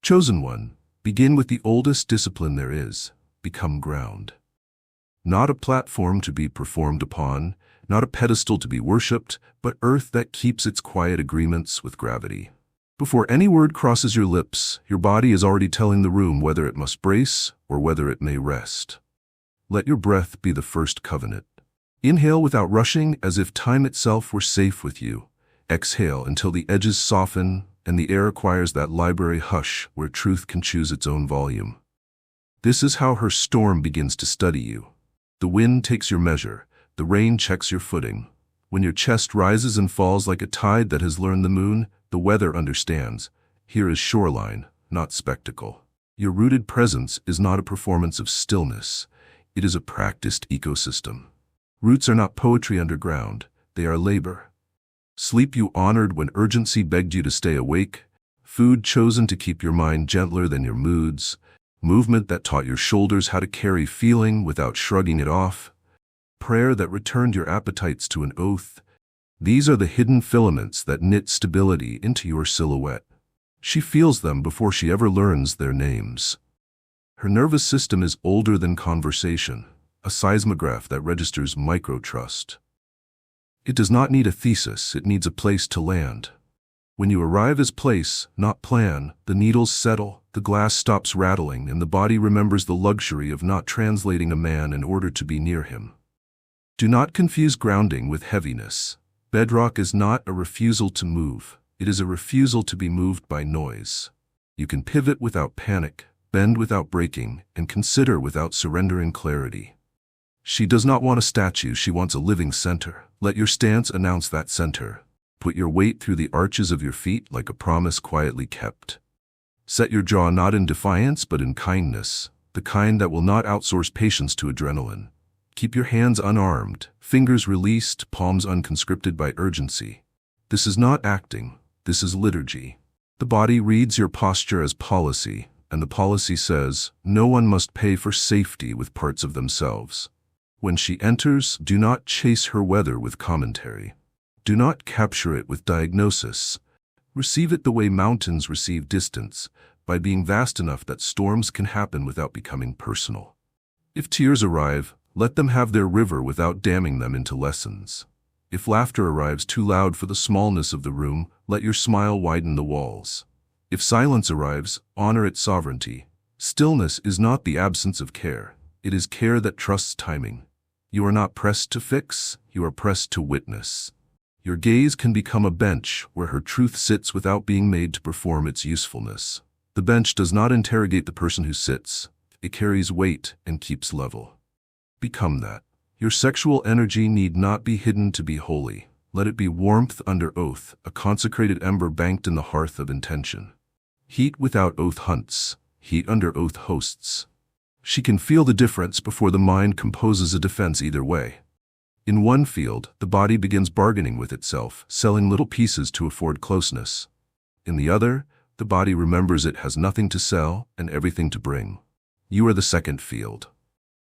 Chosen one, begin with the oldest discipline there is. Become ground. Not a platform to be performed upon, not a pedestal to be worshipped, but earth that keeps its quiet agreements with gravity. Before any word crosses your lips, your body is already telling the room whether it must brace or whether it may rest. Let your breath be the first covenant. Inhale without rushing, as if time itself were safe with you. Exhale until the edges soften and the air acquires that library hush where truth can choose its own volume. This is how her storm begins to study you. The wind takes your measure, the rain checks your footing. When your chest rises and falls like a tide that has learned the moon, the weather understands. Here is shoreline, not spectacle. Your rooted presence is not a performance of stillness. It is a practiced ecosystem. Roots are not poetry underground, they are labor. Sleep you honored when urgency begged you to stay awake, food chosen to keep your mind gentler than your moods, movement that taught your shoulders how to carry feeling without shrugging it off, prayer that returned your appetites to an oath. These are the hidden filaments that knit stability into your silhouette. She feels them before she ever learns their names. Her nervous system is older than conversation, a seismograph that registers micro-trust. It does not need a thesis, it needs a place to land. When you arrive as place, not plan, the needles settle, the glass stops rattling, and the body remembers the luxury of not translating a man in order to be near him. Do not confuse grounding with heaviness. Bedrock is not a refusal to move, it is a refusal to be moved by noise. You can pivot without panic, bend without breaking, and consider without surrendering clarity. She does not want a statue, she wants a living center. Let your stance announce that center. Put your weight through the arches of your feet like a promise quietly kept. Set your jaw not in defiance but in kindness, the kind that will not outsource patience to adrenaline. Keep your hands unarmed, fingers released, palms unconscripted by urgency. This is not acting, this is liturgy. The body reads your posture as policy, and the policy says, no one must pay for safety with parts of themselves. When she enters, do not chase her weather with commentary. Do not capture it with diagnosis. Receive it the way mountains receive distance, by being vast enough that storms can happen without becoming personal. If tears arrive, let them have their river without damming them into lessons. If laughter arrives too loud for the smallness of the room, let your smile widen the walls. If silence arrives, honor its sovereignty. Stillness is not the absence of care. It is care that trusts timing. You are not pressed to fix, you are pressed to witness. Your gaze can become a bench where her truth sits without being made to perform its usefulness. The bench does not interrogate the person who sits. It carries weight and keeps level. Become that. Your sexual energy need not be hidden to be holy. Let it be warmth under oath, a consecrated ember banked in the hearth of intention. Heat without oath hunts, heat under oath hosts. She can feel the difference before the mind composes a defense either way. In one field, the body begins bargaining with itself, selling little pieces to afford closeness. In the other, the body remembers it has nothing to sell and everything to bring. You are the second field.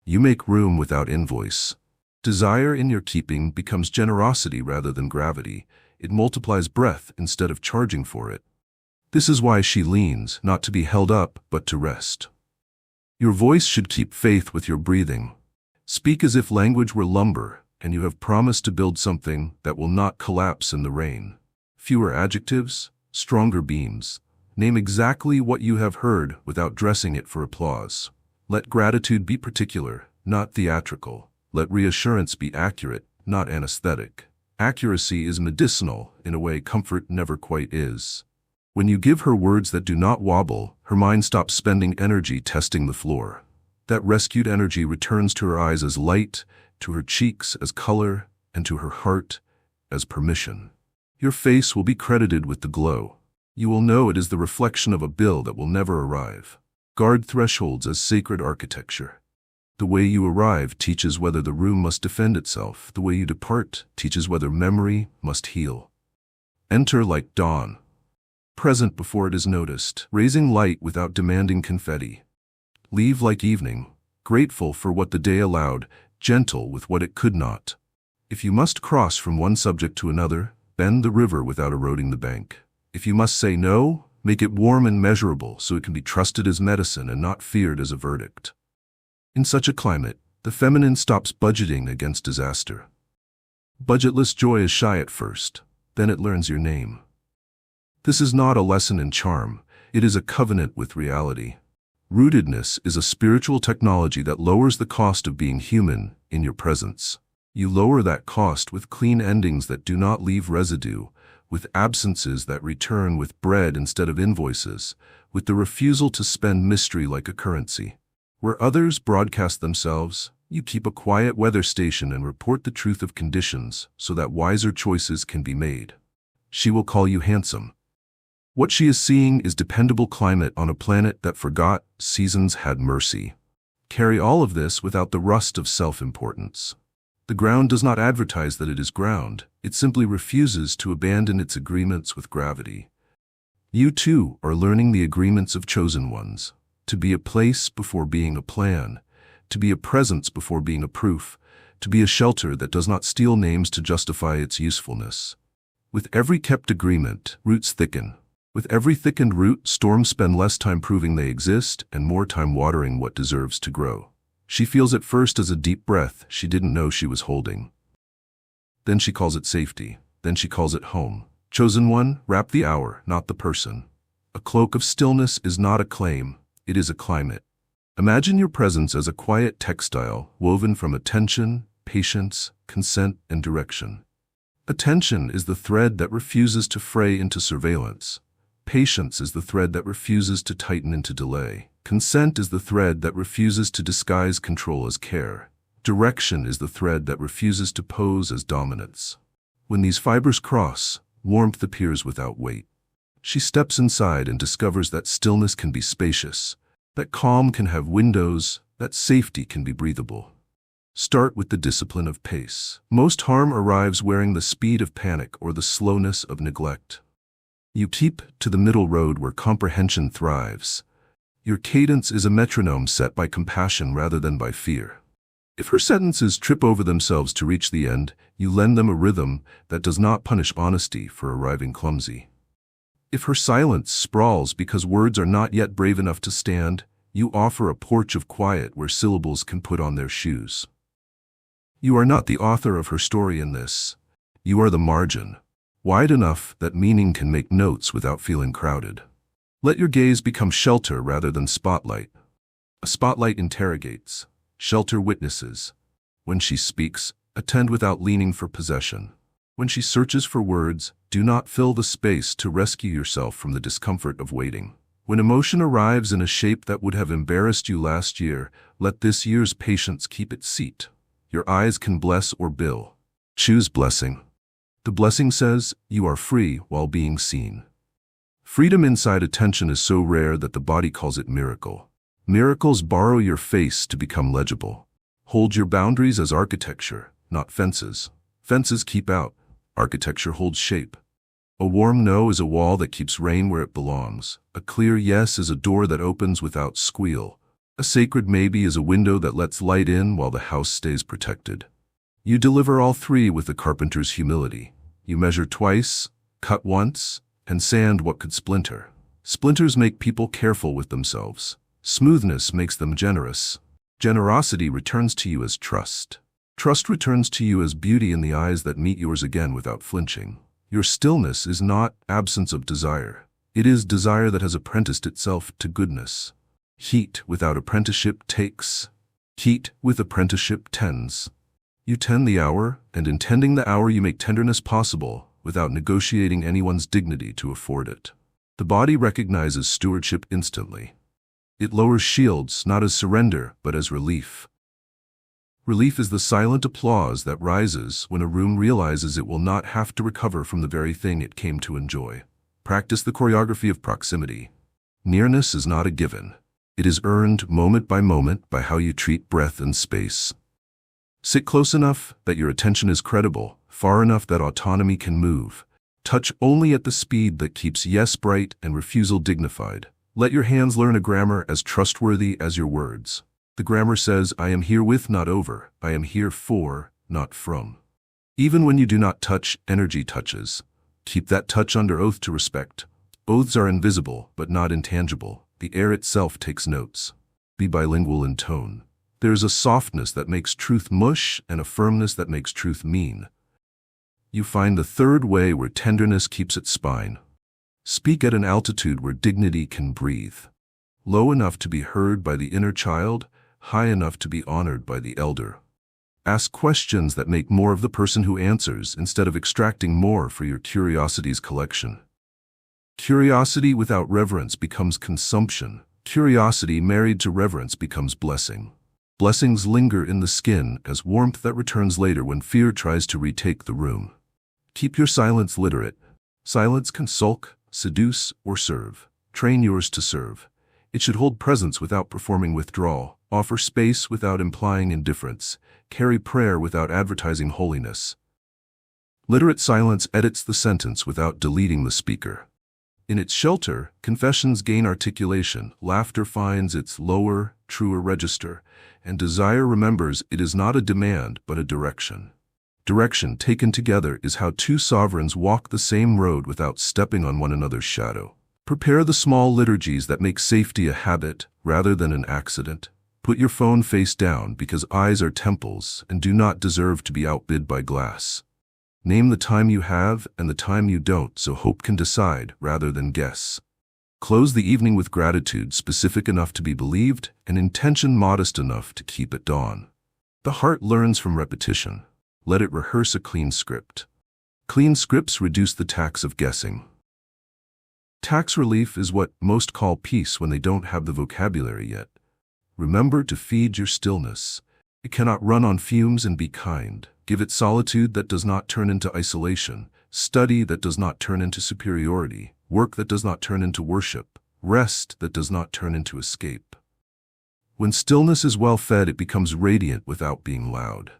You make room without invoice. Desire in your keeping becomes generosity rather than gravity. It multiplies breath instead of charging for it. This is why she leans, not to be held up, but to rest. Your voice should keep faith with your breathing. Speak as if language were lumber, and you have promised to build something that will not collapse in the rain. Fewer adjectives, stronger beams. Name exactly what you have heard without dressing it for applause. Let gratitude be particular, not theatrical. Let reassurance be accurate, not anesthetic. Accuracy is medicinal in a way comfort never quite is. When you give her words that do not wobble, her mind stops spending energy testing the floor. That rescued energy returns to her eyes as light, to her cheeks as color, and to her heart as permission. Your face will be credited with the glow. You will know it is the reflection of a bill that will never arrive. Guard thresholds as sacred architecture. The way you arrive teaches whether the room must defend itself. The way you depart teaches whether memory must heal. Enter like dawn. Present before it is noticed, raising light without demanding confetti. Leave like evening, grateful for what the day allowed, gentle with what it could not. If you must cross from one subject to another, bend the river without eroding the bank. If you must say no, Make it warm and measurable so it can be trusted as medicine and not feared as a verdict. In such a climate, the feminine stops budgeting against disaster. Budgetless joy is shy at first, then it learns your name. This is not a lesson in charm, it is a covenant with reality. Rootedness is a spiritual technology that lowers the cost of being human in your presence. You lower that cost with clean endings that do not leave residue, with absences that return with bread instead of invoices, with the refusal to spend mystery like a currency. Where others broadcast themselves, you keep a quiet weather station and report the truth of conditions so that wiser choices can be made. She will call you handsome. What she is seeing is dependable climate on a planet that forgot seasons had mercy. Carry all of this without the rust of self-importance. The ground does not advertise that it is ground, it simply refuses to abandon its agreements with gravity. You too are learning the agreements of chosen ones, to be a place before being a plan, to be a presence before being a proof, to be a shelter that does not steal names to justify its usefulness. With every kept agreement, roots thicken. With every thickened root, storms spend less time proving they exist and more time watering what deserves to grow. She feels it first as a deep breath she didn't know she was holding. Then she calls it safety. Then she calls it home. Chosen one, wrap the hour, not the person. A cloak of stillness is not a claim, it is a climate. Imagine your presence as a quiet textile woven from attention, patience, consent, and direction. Attention is the thread that refuses to fray into surveillance. Patience is the thread that refuses to tighten into delay. Consent is the thread that refuses to disguise control as care. Direction is the thread that refuses to pose as dominance. When these fibers cross, warmth appears without weight. She steps inside and discovers that stillness can be spacious, that calm can have windows, that safety can be breathable. Start with the discipline of pace. Most harm arrives wearing the speed of panic or the slowness of neglect. You keep to the middle road where comprehension thrives. Your cadence is a metronome set by compassion rather than by fear. If her sentences trip over themselves to reach the end, you lend them a rhythm that does not punish honesty for arriving clumsy. If her silence sprawls because words are not yet brave enough to stand, you offer a porch of quiet where syllables can put on their shoes. You are not the author of her story in this. You are the margin, wide enough that meaning can make notes without feeling crowded. Let your gaze become shelter rather than spotlight. A spotlight interrogates, shelter witnesses. When she speaks, attend without leaning for possession. When she searches for words, do not fill the space to rescue yourself from the discomfort of waiting. When emotion arrives in a shape that would have embarrassed you last year, let this year's patience keep its seat. Your eyes can bless or bill. Choose blessing. The blessing says, you are free while being seen. Freedom inside attention is so rare that the body calls it miracle. Miracles borrow your face to become legible. Hold your boundaries as architecture, not fences. Fences keep out. Architecture holds shape. A warm no is a wall that keeps rain where it belongs. A clear yes is a door that opens without squeal. A sacred maybe is a window that lets light in while the house stays protected. You deliver all three with the carpenter's humility. You measure twice, cut once, and sand what could splinter. Splinters make people careful with themselves. Smoothness makes them generous. Generosity returns to you as trust. Trust returns to you as beauty in the eyes that meet yours again without flinching. Your stillness is not absence of desire. It is desire that has apprenticed itself to goodness. Heat without apprenticeship takes. Heat with apprenticeship tends. You tend the hour, and in tending the hour you make tenderness possible without negotiating anyone's dignity to afford it. The body recognizes stewardship instantly. It lowers shields not as surrender but as relief. Relief is the silent applause that rises when a room realizes it will not have to recover from the very thing it came to enjoy. Practice the choreography of proximity. Nearness is not a given. It is earned moment by how you treat breath and space. Sit close enough that your attention is credible, far enough that autonomy can move. Touch only at the speed that keeps yes bright and refusal dignified. Let your hands learn a grammar as trustworthy as your words. The grammar says, I am here with, not over. I am here for, not from. Even when you do not touch, energy touches. Keep that touch under oath to respect. Oaths are invisible, but not intangible. The air itself takes notes. Be bilingual in tone. There is a softness that makes truth mush and a firmness that makes truth mean. You find the third way where tenderness keeps its spine. Speak at an altitude where dignity can breathe. Low enough to be heard by the inner child, high enough to be honored by the elder. Ask questions that make more of the person who answers instead of extracting more for your curiosity's collection. Curiosity without reverence becomes consumption. Curiosity married to reverence becomes blessing. Blessings linger in the skin as warmth that returns later when fear tries to retake the room. Keep your silence literate. Silence can sulk, seduce, or serve. Train yours to serve. It should hold presence without performing withdrawal, offer space without implying indifference, carry prayer without advertising holiness. Literate silence edits the sentence without deleting the speaker. In its shelter, confessions gain articulation, laughter finds its lower, truer register, and desire remembers it is not a demand but a direction. Direction taken together is how two sovereigns walk the same road without stepping on one another's shadow. Prepare the small liturgies that make safety a habit rather than an accident. Put your phone face down because eyes are temples and do not deserve to be outbid by glass. Name the time you have and the time you don't so hope can decide rather than guess. Close the evening with gratitude specific enough to be believed and intention modest enough to keep at dawn. The heart learns from repetition. Let it rehearse a clean script. Clean scripts reduce the tax of guessing. Tax relief is what most call peace when they don't have the vocabulary yet. Remember to feed your stillness. It cannot run on fumes and be kind. Give it solitude that does not turn into isolation, study that does not turn into superiority, work that does not turn into worship, rest that does not turn into escape. When stillness is well fed, it becomes radiant without being loud.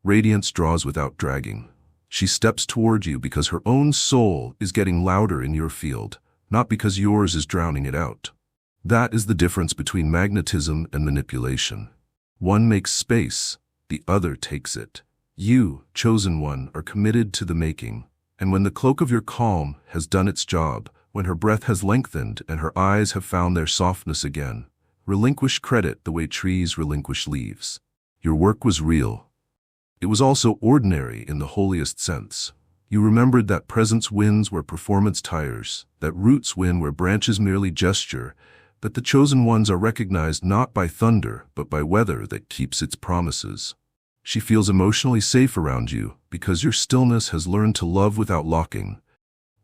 Radiance draws without dragging. She steps toward you because her own soul is getting louder in your field, not because yours is drowning it out. That is the difference between magnetism and manipulation. One makes space, the other takes it. You, chosen one, are committed to the making, and when the cloak of your calm has done its job, when her breath has lengthened and her eyes have found their softness again, relinquish credit the way trees relinquish leaves. Your work was real. It was also ordinary in the holiest sense. You remembered that presence wins where performance tires, that roots win where branches merely gesture, that the chosen ones are recognized not by thunder but by weather that keeps its promises. She feels emotionally safe around you because your stillness has learned to love without locking,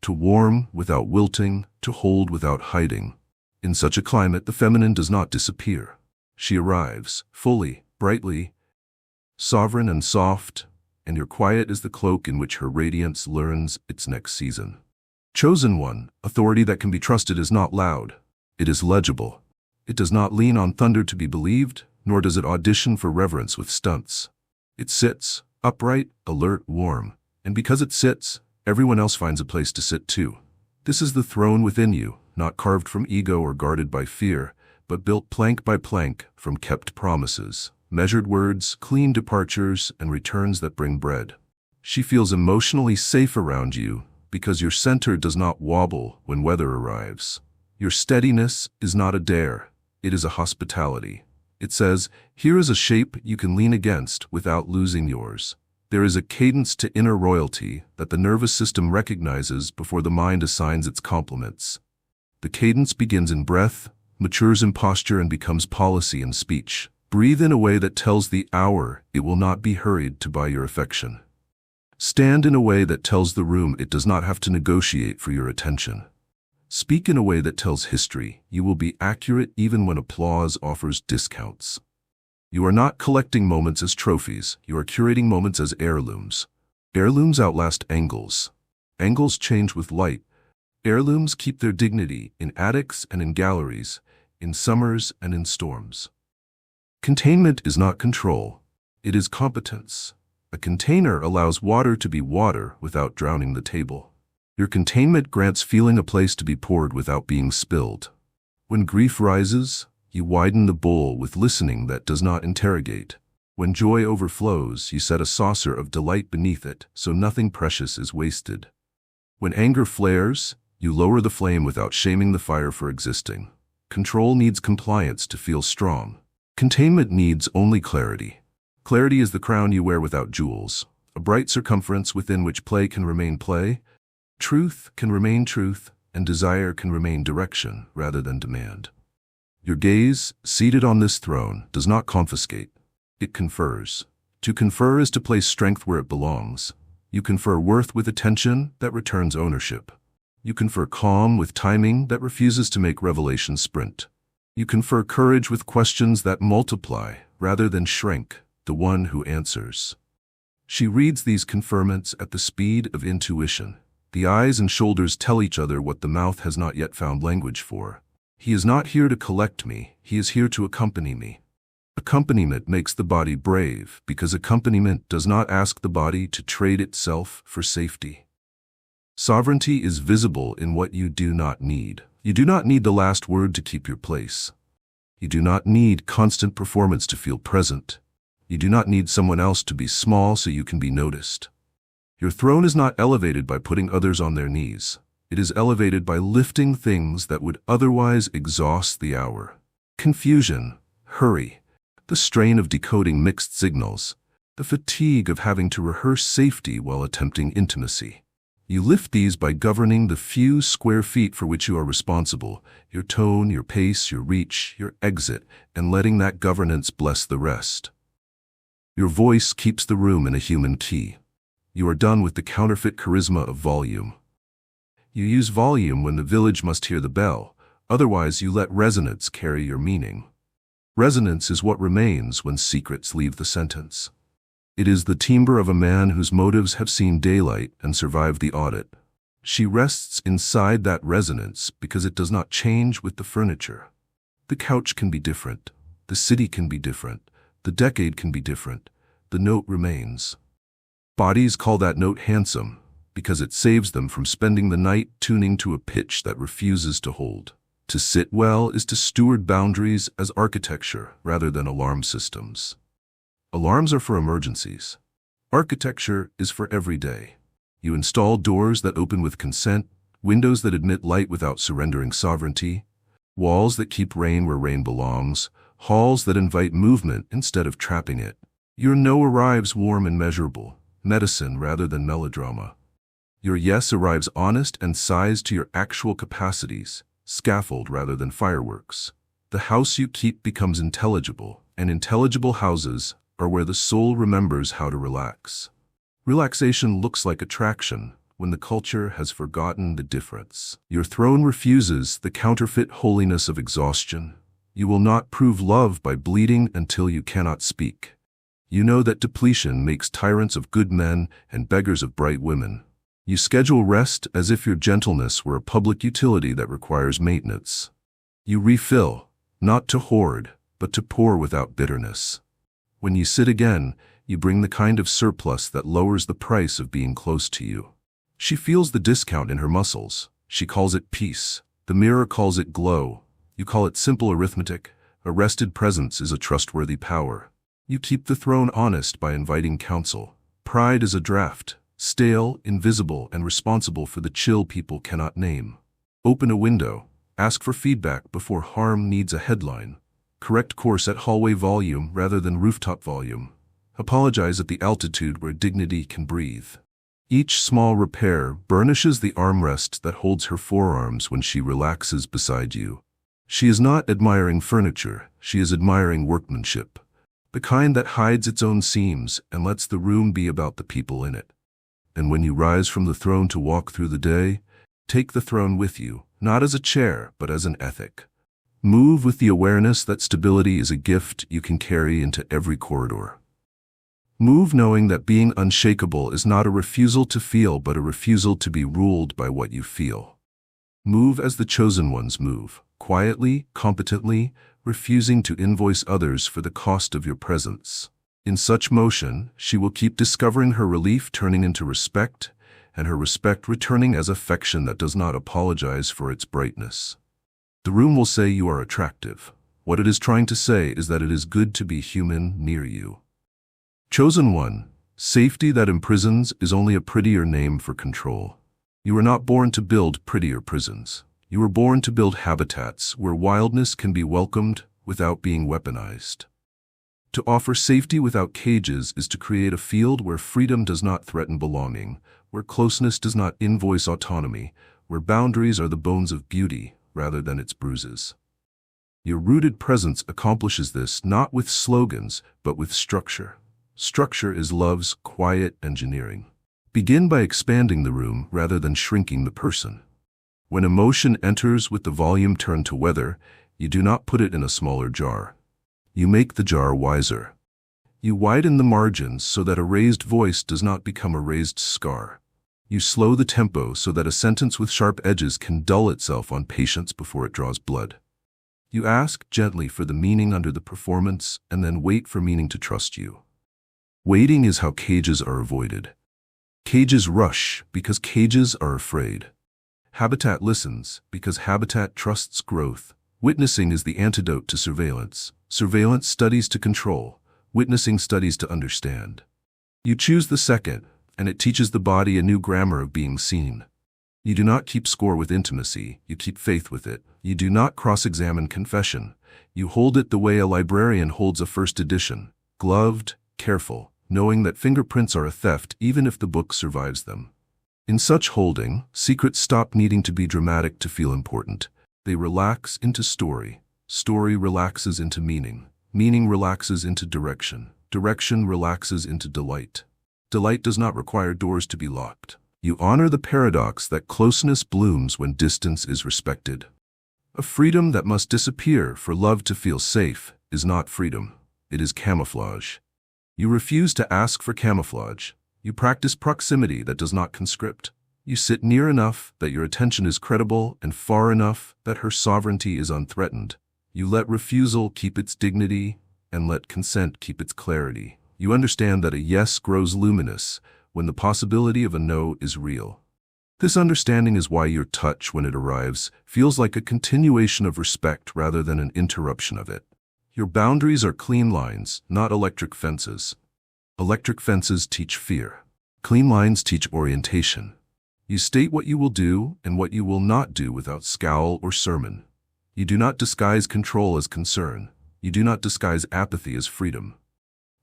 to warm without wilting, to hold without hiding. In such a climate, the feminine does not disappear. She arrives, fully, brightly, sovereign and soft, and your quiet is the cloak in which her radiance learns its next season. Chosen one, authority that can be trusted is not loud. It is legible. It does not lean on thunder to be believed, nor does it audition for reverence with stunts. It sits, upright, alert, warm, and because it sits, everyone else finds a place to sit too. This is the throne within you, not carved from ego or guarded by fear, but built plank by plank from kept promises, measured words, clean departures, and returns that bring bread. She feels emotionally safe around you because your center does not wobble when weather arrives. Your steadiness is not a dare, it is a hospitality. It says, here is a shape you can lean against without losing yours. There is a cadence to inner royalty that the nervous system recognizes before the mind assigns its compliments. The cadence begins in breath, matures in posture, and becomes policy in speech. Breathe in a way that tells the hour it will not be hurried to buy your affection. Stand in a way that tells the room it does not have to negotiate for your attention. Speak in a way that tells history you will be accurate even when applause offers discounts. You are not collecting moments as trophies, you are curating moments as heirlooms. Heirlooms outlast angles. Angles change with light. Heirlooms keep their dignity in attics and in galleries, in summers and in storms. Containment is not control, it is competence. A container allows water to be water without drowning the table. Your containment grants feeling a place to be poured without being spilled. When grief rises, you widen the bowl with listening that does not interrogate. When joy overflows, you set a saucer of delight beneath it so nothing precious is wasted. When anger flares, You lower the flame without shaming the fire for existing. Control needs compliance to feel strong. Containment needs only clarity. Clarity is the crown you wear without jewels, a bright circumference within which play can remain play, truth can remain truth, and desire can remain direction rather than demand. Your gaze, seated on this throne, does not confiscate. It confers. To confer is to place strength where it belongs. You confer worth with attention that returns ownership. You confer calm with timing that refuses to make revelation sprint. You confer courage with questions that multiply rather than shrink, the one who answers. She reads these conferments at the speed of intuition. The eyes and shoulders tell each other what the mouth has not yet found language for. He is not here to collect me, he is here to accompany me. Accompaniment makes the body brave because accompaniment does not ask the body to trade itself for safety. Sovereignty is visible in what you do not need. You do not need the last word to keep your place. You do not need constant performance to feel present. You do not need someone else to be small so you can be noticed. Your throne is not elevated by putting others on their knees. It is elevated by lifting things that would otherwise exhaust the hour. Confusion, hurry, the strain of decoding mixed signals, the fatigue of having to rehearse safety while attempting intimacy. You lift these by governing the few square feet for which you are responsible, your tone, your pace, your reach, your exit, and letting that governance bless the rest. Your voice keeps the room in a human key. You are done with the counterfeit charisma of volume. You use volume when the village must hear the bell, otherwise you let resonance carry your meaning. Resonance is what remains when secrets leave the sentence. It is the timbre of a man whose motives have seen daylight and survived the audit. She rests inside that resonance because it does not change with the furniture. The couch can be different. The city can be different. The decade can be different. The note remains. Bodies call that note handsome because it saves them from spending the night tuning to a pitch that refuses to hold. To sit well is to steward boundaries as architecture rather than alarm systems. Alarms are for emergencies. Architecture is for every day. You install doors that open with consent, windows that admit light without surrendering sovereignty, walls that keep rain where rain belongs, halls that invite movement instead of trapping it. Your no arrives warm and measurable, medicine rather than melodrama. Your yes arrives honest and sized to your actual capacities, scaffold rather than fireworks. The house you keep becomes intelligible, and intelligible houses are where the soul remembers how to relax. Relaxation looks like attraction when the culture has forgotten the difference. Your throne refuses the counterfeit holiness of exhaustion. You will not prove love by bleeding until you cannot speak. You know that depletion makes tyrants of good men and beggars of bright women. You schedule rest as if your gentleness were a public utility that requires maintenance. You refill, not to hoard, but to pour without bitterness. When you sit again, you bring the kind of surplus that lowers the price of being close to you. She feels the discount in her muscles. She calls it peace. The mirror calls it glow. You call it simple arithmetic. A rested presence is a trustworthy power. You keep the throne honest by inviting counsel. Pride is a draft, stale, invisible, and responsible for the chill people cannot name. Open a window. Ask for feedback before harm needs a headline. Correct course at hallway volume rather than rooftop volume. Apologize at the altitude where dignity can breathe. Each small repair burnishes the armrest that holds her forearms when she relaxes beside you. She is not admiring furniture, she is admiring workmanship. The kind that hides its own seams and lets the room be about the people in it. And when you rise from the throne to walk through the day, take the throne with you, not as a chair, but as an ethic. Move with the awareness that stability is a gift you can carry into every corridor. Move knowing that being unshakable is not a refusal to feel, but a refusal to be ruled by what you feel. Move as the chosen ones move, quietly, competently, refusing to invoice others for the cost of your presence. In such motion, she will keep discovering her relief turning into respect, and her respect returning as affection that does not apologize for its brightness. The room will say you are attractive. What it is trying to say is that it is good to be human near you. Chosen one, safety that imprisons is only a prettier name for control. You were not born to build prettier prisons. You were born to build habitats where wildness can be welcomed without being weaponized. To offer safety without cages is to create a field where freedom does not threaten belonging, where closeness does not invoice autonomy, where boundaries are the bones of beauty rather than its bruises. Your rooted presence accomplishes this not with slogans, but with structure. Structure is love's quiet engineering. Begin by expanding the room rather than shrinking the person. When emotion enters with the volume turned to weather, you do not put it in a smaller jar. You make the jar wiser. You widen the margins so that a raised voice does not become a raised scar. You slow the tempo so that a sentence with sharp edges can dull itself on patience before it draws blood. You ask gently for the meaning under the performance and then wait for meaning to trust you. Waiting is how cages are avoided. Cages rush because cages are afraid. Habitat listens because habitat trusts growth. Witnessing is the antidote to surveillance. Surveillance studies to control. Witnessing studies to understand. You choose the second, and it teaches the body a new grammar of being seen. You do not keep score with intimacy, you keep faith with it. You do not cross-examine confession. You hold it the way a librarian holds a first edition, gloved, careful, knowing that fingerprints are a theft even if the book survives them. In such holding, secrets stop needing to be dramatic to feel important. They relax into story. Story relaxes into meaning. Meaning relaxes into direction. Direction relaxes into delight. Delight does not require doors to be locked. You honor the paradox that closeness blooms when distance is respected. A freedom that must disappear for love to feel safe is not freedom. It is camouflage. You refuse to ask for camouflage. You practice proximity that does not conscript. You sit near enough that your attention is credible and far enough that her sovereignty is unthreatened. You let refusal keep its dignity and let consent keep its clarity. You understand that a yes grows luminous when the possibility of a no is real. This understanding is why your touch, when it arrives, feels like a continuation of respect rather than an interruption of it. Your boundaries are clean lines, not electric fences. Electric fences teach fear. Clean lines teach orientation. You state what you will do and what you will not do without scowl or sermon. You do not disguise control as concern. You do not disguise apathy as freedom.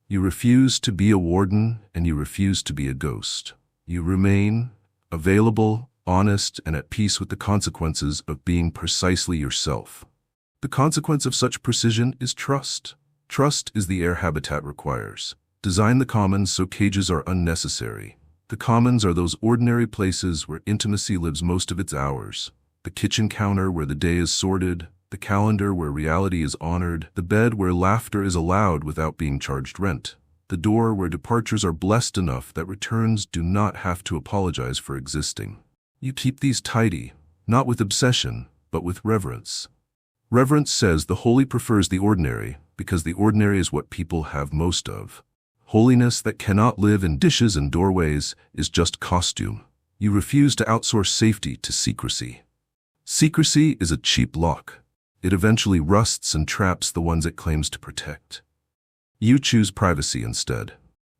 You refuse to be a warden and you refuse to be a ghost. You remain available, honest, and at peace with the consequences of being precisely yourself. The consequence of such precision is trust. Trust is the air habitat requires. Design the commons so cages are unnecessary. The commons are those ordinary places where intimacy lives most of its hours. The kitchen counter where the day is sorted, the calendar where reality is honored, the bed where laughter is allowed without being charged rent, the door where departures are blessed enough that returns do not have to apologize for existing. You keep these tidy, not with obsession, but with reverence. Reverence says the holy prefers the ordinary, because the ordinary is what people have most of. Holiness that cannot live in dishes and doorways is just costume. You refuse to outsource safety to secrecy. Secrecy is a cheap lock. It eventually rusts and traps the ones it claims to protect. You choose privacy instead.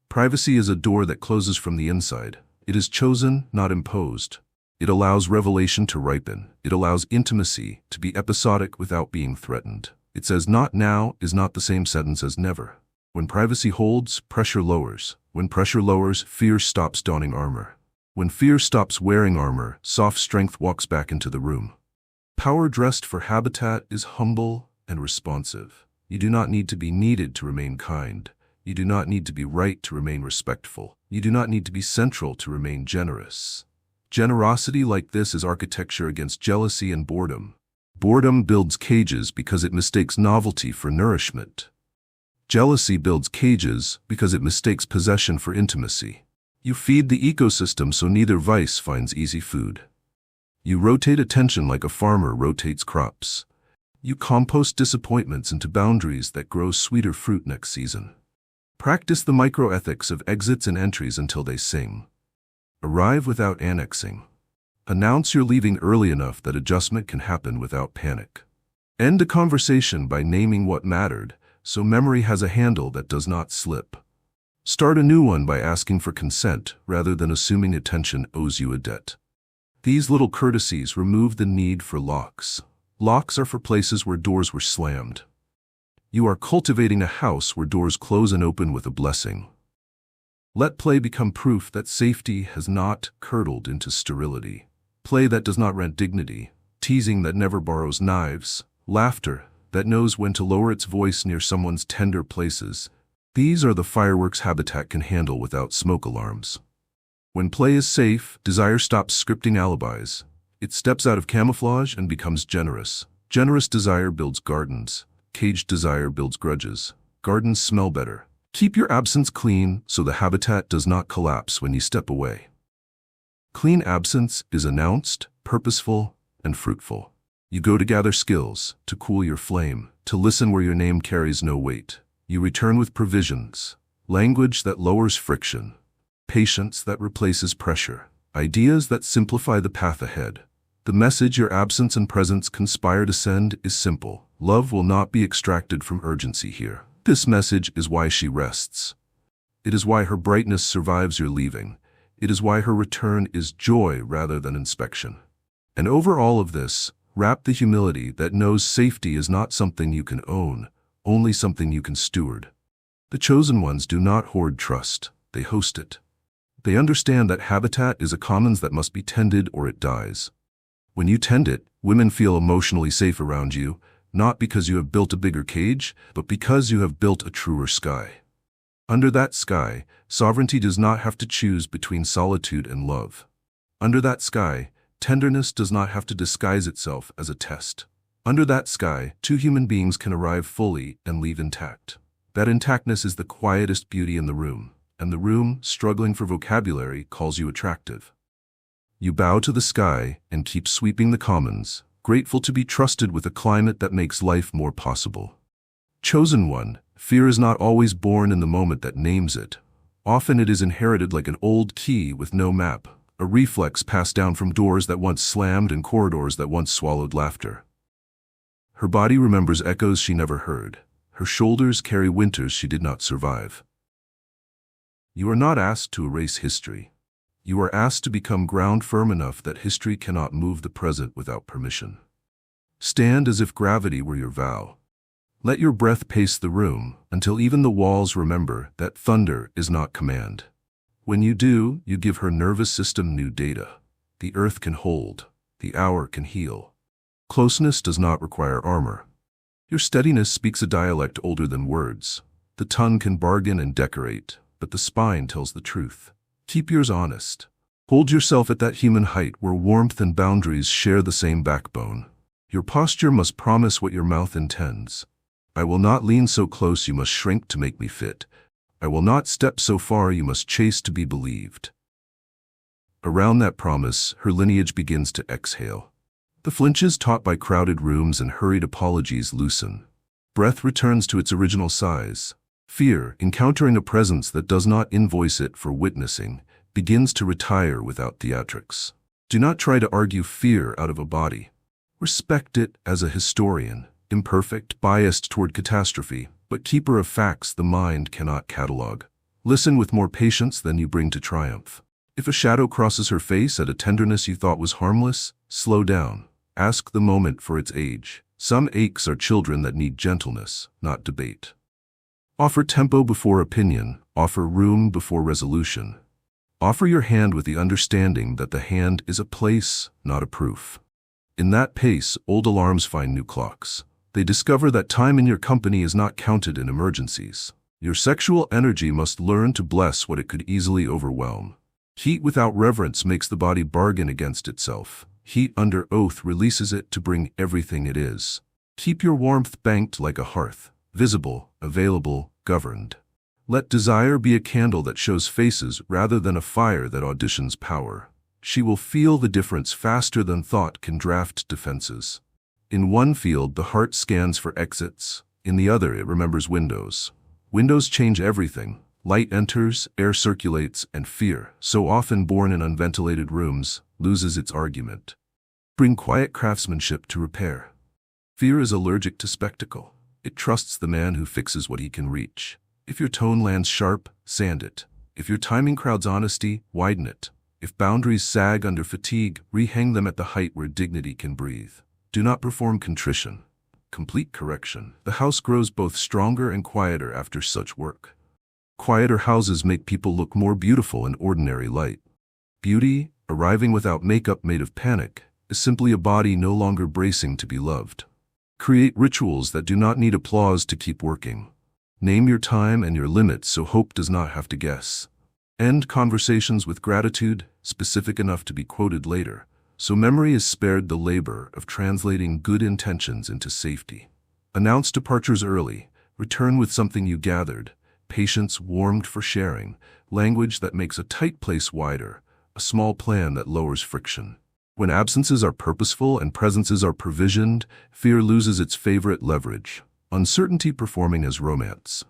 Privacy is a door that closes from the inside. It is chosen, not imposed. It allows revelation to ripen. It allows intimacy to be episodic without being threatened. It says not now is not the same sentence as never. When privacy holds, pressure lowers. When pressure lowers, fear stops donning armor. When fear stops wearing armor, soft strength walks back into the room. Power dressed for habitat is humble and responsive. You do not need to be needed to remain kind. You do not need to be right to remain respectful. You do not need to be central to remain generous. Generosity like this is architecture against jealousy and boredom. Boredom builds cages because it mistakes novelty for nourishment. Jealousy builds cages because it mistakes possession for intimacy. You feed the ecosystem so neither vice finds easy food. You rotate attention like a farmer rotates crops. You compost disappointments into boundaries that grow sweeter fruit next season. Practice the microethics of exits and entries until they sing. Arrive without annexing. Announce you're leaving early enough that adjustment can happen without panic. End a conversation by naming what mattered, so memory has a handle that does not slip. Start a new one by asking for consent rather than assuming attention owes you a debt. These little courtesies remove the need for locks. Locks are for places where doors were slammed. You are cultivating a house where doors close and open with a blessing. Let play become proof that safety has not curdled into sterility. Play that does not rent dignity, teasing that never borrows knives, laughter that knows when to lower its voice near someone's tender places. These are the fireworks habitat can handle without smoke alarms. When play is safe, desire stops scripting alibis. It steps out of camouflage and becomes generous. Generous desire builds gardens. Caged desire builds grudges. Gardens smell better. Keep your absence clean so the habitat does not collapse when you step away. Clean absence is announced, purposeful, and fruitful. You go to gather skills, to cool your flame, to listen where your name carries no weight. You return with provisions, language that lowers friction, patience that replaces pressure, ideas that simplify the path ahead. The message your absence and presence conspire to send is simple. Love will not be extracted from urgency here. This message is why she rests. It is why her brightness survives your leaving. It is why her return is joy rather than inspection. And over all of this, wrap the humility that knows safety is not something you can own, only something you can steward. The chosen ones do not hoard trust, they host it. They understand that habitat is a commons that must be tended or it dies. When you tend it, women feel emotionally safe around you, not because you have built a bigger cage, but because you have built a truer sky. Under that sky, sovereignty does not have to choose between solitude and love. Under that sky, tenderness does not have to disguise itself as a test. Under that sky, two human beings can arrive fully and leave intact. That intactness is the quietest beauty in the room, and the room, struggling for vocabulary, calls you attractive. You bow to the sky and keep sweeping the commons, grateful to be trusted with a climate that makes life more possible. Chosen one, fear is not always born in the moment that names it. Often it is inherited like an old key with no map, a reflex passed down from doors that once slammed and corridors that once swallowed laughter. Her body remembers echoes she never heard. Her shoulders carry winters she did not survive. You are not asked to erase history. You are asked to become ground firm enough that history cannot move the present without permission. Stand as if gravity were your vow. Let your breath pace the room until even the walls remember that thunder is not command. When you do, you give her nervous system new data. The earth can hold. The hour can heal. Closeness does not require armor. Your steadiness speaks a dialect older than words. The tongue can bargain and decorate, but the spine tells the truth. Keep yours honest. Hold yourself at that human height where warmth and boundaries share the same backbone. Your posture must promise what your mouth intends. I will not lean so close you must shrink to make me fit. I will not step so far you must chase to be believed. Around that promise, her lineage begins to exhale. The flinches taught by crowded rooms and hurried apologies loosen. Breath returns to its original size. Fear, encountering a presence that does not invoice it for witnessing, begins to retire without theatrics. Do not try to argue fear out of a body. Respect it as a historian, imperfect, biased toward catastrophe, but keeper of facts the mind cannot catalog. Listen with more patience than you bring to triumph. If a shadow crosses her face at a tenderness you thought was harmless, slow down. Ask the moment for its age. Some aches are children that need gentleness, not debate. Offer tempo before opinion. Offer room before resolution. Offer your hand with the understanding that the hand is a place, not a proof. In that pace, old alarms find new clocks. They discover that time in your company is not counted in emergencies. Your sexual energy must learn to bless what it could easily overwhelm. Heat without reverence makes the body bargain against itself. Heat under oath releases it to bring everything it is. Keep your warmth banked like a hearth, visible, available, governed. Let desire be a candle that shows faces rather than a fire that auditions power. She will feel the difference faster than thought can draft defenses. In one field, the heart scans for exits. In the other, it remembers windows. Windows change everything. Light enters, air circulates, and fear, so often born in unventilated rooms, loses its argument. Bring quiet craftsmanship to repair. Fear is allergic to spectacle. It trusts the man who fixes what he can reach. If your tone lands sharp, sand it. If your timing crowds honesty, widen it. If boundaries sag under fatigue, rehang them at the height where dignity can breathe. Do not perform contrition. Complete correction. The house grows both stronger and quieter after such work. Quieter houses make people look more beautiful in ordinary light. Beauty, arriving without makeup made of panic, is simply a body no longer bracing to be loved. Create rituals that do not need applause to keep working. Name your time and your limits so hope does not have to guess. End conversations with gratitude, specific enough to be quoted later, so memory is spared the labor of translating good intentions into safety. Announce departures early. Return with something you gathered. Patience warmed for sharing. Language that makes a tight place wider. A small plan that lowers friction. When absences are purposeful and presences are provisioned, fear loses its favorite leverage. Uncertainty performing as romance.